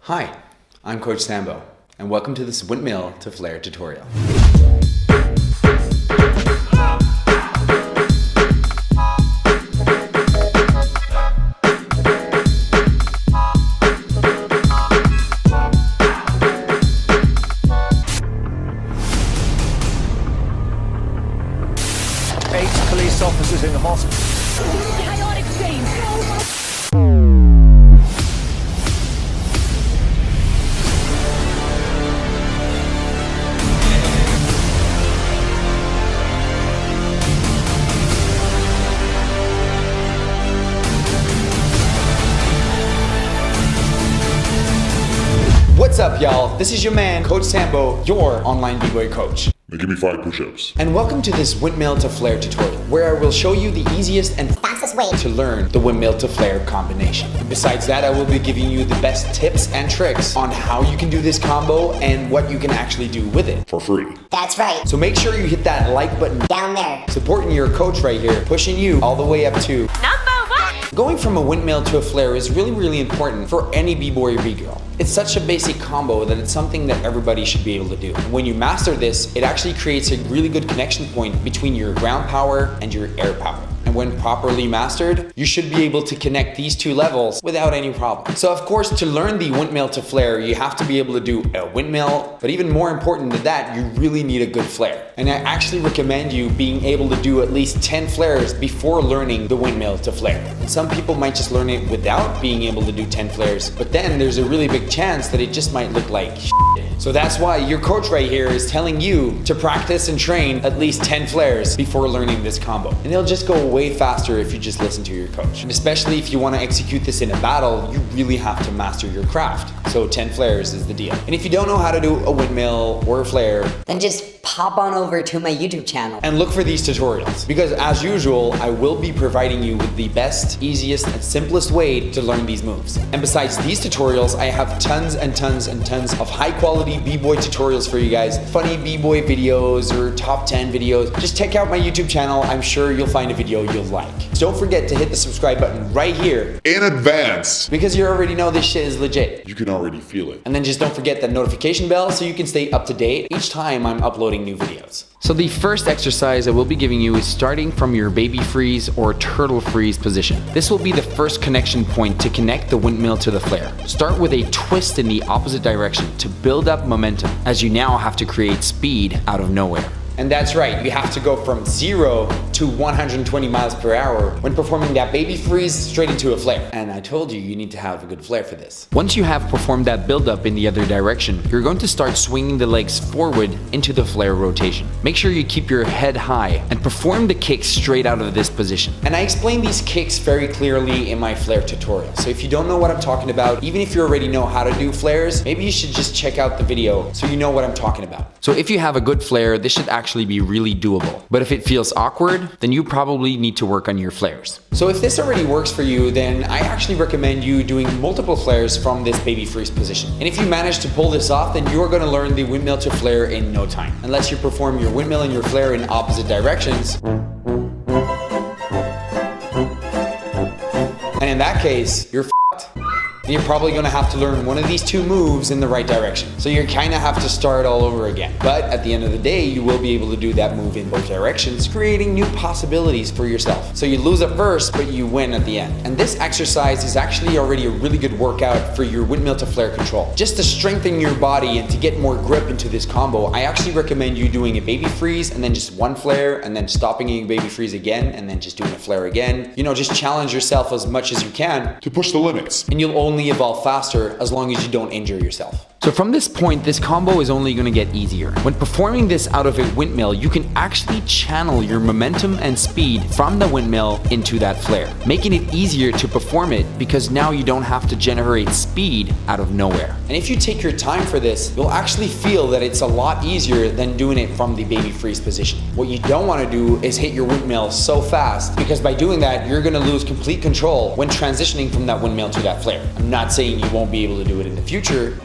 Hi, I'm Coach Sambo, and welcome to this windmill to flare tutorial. Eight police officers in the hospital. Chaotic scene. What's up, y'all? This is your man, Coach Sambo, your online b-boy coach. Now give me 5 push-ups. And welcome to this windmill to flare tutorial, where I will show you the easiest and fastest way to learn the windmill to flare combination. And besides that, I will be giving you the best tips and tricks on how you can do this combo and what you can actually do with it. For free. That's right. So make sure you hit that like button Down there. supporting your coach right here, pushing you all the way up to Number 1. going from a windmill to a flare is really important for any b-boy or b-girl. It's such a basic combo that it's something that everybody should be able to do. When you master this, it actually creates a really good connection point between your ground power and your air power. And when properly mastered, you should be able to connect these two levels without any problem. So of course, to learn the windmill to flare, you have to be able to do a windmill, but even more important than that, you really need a good flare. And I actually recommend you being able to do at least 10 flares before learning the windmill to flare. And some people might just learn it without being able to do 10 flares, but then there's a really big chance that it just might look like shit. So that's why your coach right here is telling you to practice and train at least 10 flares before learning this combo. And it'll just go way faster if you just listen to your coach. And especially if you want to execute this in a battle, you really have to master your craft. So 10 flares is the deal. And if you don't know how to do a windmill or a flare, Then just pop on over to my YouTube channel. and look for these tutorials, because as usual, I will be providing you with the best, easiest, and simplest way to learn these moves. And besides these tutorials, I have tons and tons and tons of high quality b-boy tutorials for you guys, funny b-boy videos or top 10 videos. Just check out my YouTube channel. I'm sure you'll find a video you'll like. Don't forget to hit the subscribe button right here, In advance. because you already know this shit is legit. You can already feel it. And then just don't forget that notification bell so you can stay up to date each time I'm uploading new videos. So the first exercise I will be giving you is starting from your baby freeze or turtle freeze position. This will be the first connection point to connect the windmill to the flare. Start with a twist in the opposite direction to build up momentum, as you now have to create speed out of nowhere. And that's right, you have to go from 0 to 120 miles per hour when performing that baby freeze straight into a flare. And I told you, you need to have a good flare for this. Once you have performed that build-up in the other direction, you're going to start swinging the legs forward into the flare rotation. Make sure you keep your head high and perform the kicks straight out of this position. And I explain these kicks very clearly in my flare tutorial. So if you don't know what I'm talking about, even if you already know how to do flares, maybe you should just check out the video so you know what I'm talking about. So if you have a good flare, this should actually be really doable. But if it feels awkward, then you probably need to work on your flares. So if this already works for you, then I actually recommend you doing multiple flares from this baby freeze position. And if you manage to pull this off, then you're gonna learn the windmill to flare in no time. Unless you perform your windmill and your flare in opposite directions. And in that case, you're f***ed. And you're probably gonna have to learn one of these two moves in the right direction. So you kinda have to start all over again. But at the end of the day, you will be able to do that move in both directions, creating new possibilities for yourself. So you lose at first, but you win at the end. And this exercise is actually already a really good workout for your windmill to flare control. Just to strengthen your body and to get more grip into this combo, I actually recommend you doing a baby freeze and then just one flare and then stopping a baby freeze again and then just doing a flare again. You know, just challenge yourself as much as you can. To push the limits. And you'll only evolve faster as long as you don't injure yourself. So from this point, this combo is only gonna get easier. When performing this out of a windmill, you can actually channel your momentum and speed from the windmill into that flare, making it easier to perform it because now you don't have to generate speed out of nowhere. And if you take your time for this, you'll actually feel that it's a lot easier than doing it from the baby freeze position. What you don't wanna do is hit your windmill so fast, because by doing that, you're gonna lose complete control when transitioning from that windmill to that flare. I'm not saying you won't be able to do it in the future,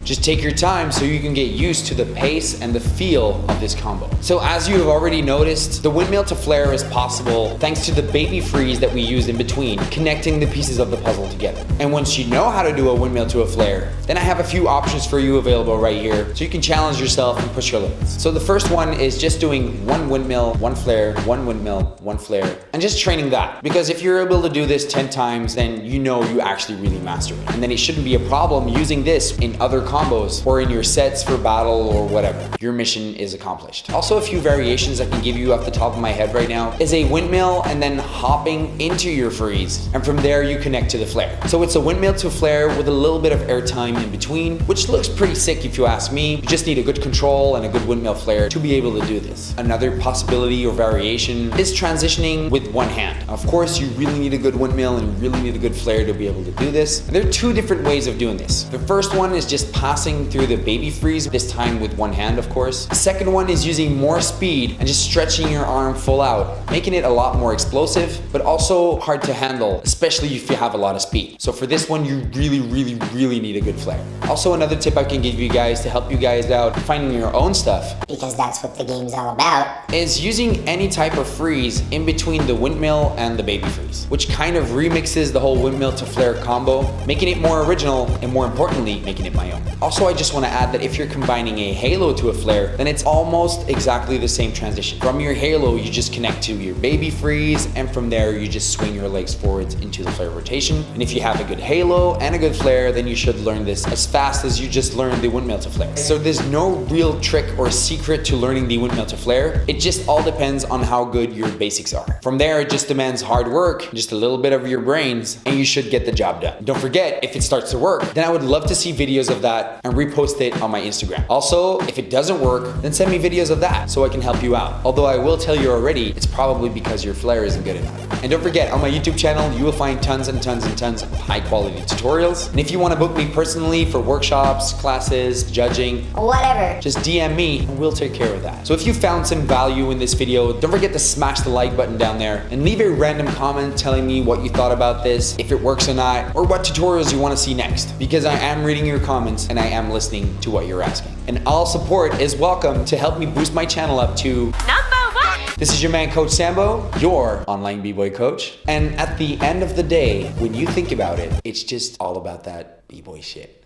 Just take your time so you can get used to the pace and the feel of this combo. So as you have already noticed, the windmill to flare is possible thanks to the baby freeze that we use in between, connecting the pieces of the puzzle together. And once you know how to do a windmill to a flare, then I have a few options for you available right here so you can challenge yourself and push your limits. So the first one is just doing one windmill, one flare, one windmill, one flare, and just training that. Because if you're able to do this 10 times, then you know you actually really master it. And then it shouldn't be a problem using this in other combos or in your sets for battle or whatever. Your mission is accomplished. Also, a few variations I can give you off the top of my head right now is a windmill and then hopping into your freeze. And from there you connect to the flare. So it's a windmill to flare with a little bit of airtime in between, which looks pretty sick if you ask me. You just need a good control and a good windmill flare to be able to do this. Another possibility or variation is transitioning with one hand. Of course, you really need a good windmill and you really need a good flare to be able to do this. And there are two different ways of doing this. The first one is just passing through the baby freeze, this time with one hand, of course. The second one is using more speed and just stretching your arm full out, making it a lot more explosive, but also hard to handle, especially if you have a lot of speed. So for this one, you really need a good flare. Also, another tip I can give you guys to help you guys out finding your own stuff, Because that's what the game's all about. is using any type of freeze in between the windmill and the baby freeze, which kind of remixes the whole windmill to flare combo, making it more original and more importantly, making it my own. Also, I just want to add that if you're combining a halo to a flare, then it's almost exactly the same transition. From your halo, you just connect to your baby freeze, and from there, you just swing your legs forwards into the flare rotation. And if you have a good halo and a good flare, then you should learn this as fast as you just learned the windmill to flare. So there's no real trick or secret to learning the windmill to flare. It just all depends on how good your basics are. From there, it just demands hard work, just a little bit of your brains, and you should get the job done. Don't forget, if it starts to work, then I would love to see videos of that and repost it on my Instagram. Also, if it doesn't work, then send me videos of that so I can help you out. Although I will tell you already, it's probably because your flare isn't good enough. And don't forget, on my YouTube channel, you will find tons and tons and tons of high quality tutorials. And if you want to book me personally for workshops, classes, judging, Whatever. just DM me and we'll take care of that. So if you found some value in this video, don't forget to smash the like button down there and leave a random comment telling me what you thought about this, if it works or not, or what tutorials you want to see next. Because I am reading your comments and I am listening to what you're asking. And all support is welcome to help me boost my channel up to #1. This is your man, Coach Sambo, your online b-boy coach. And at the end of the day, when you think about it, it's just all about that b-boy shit.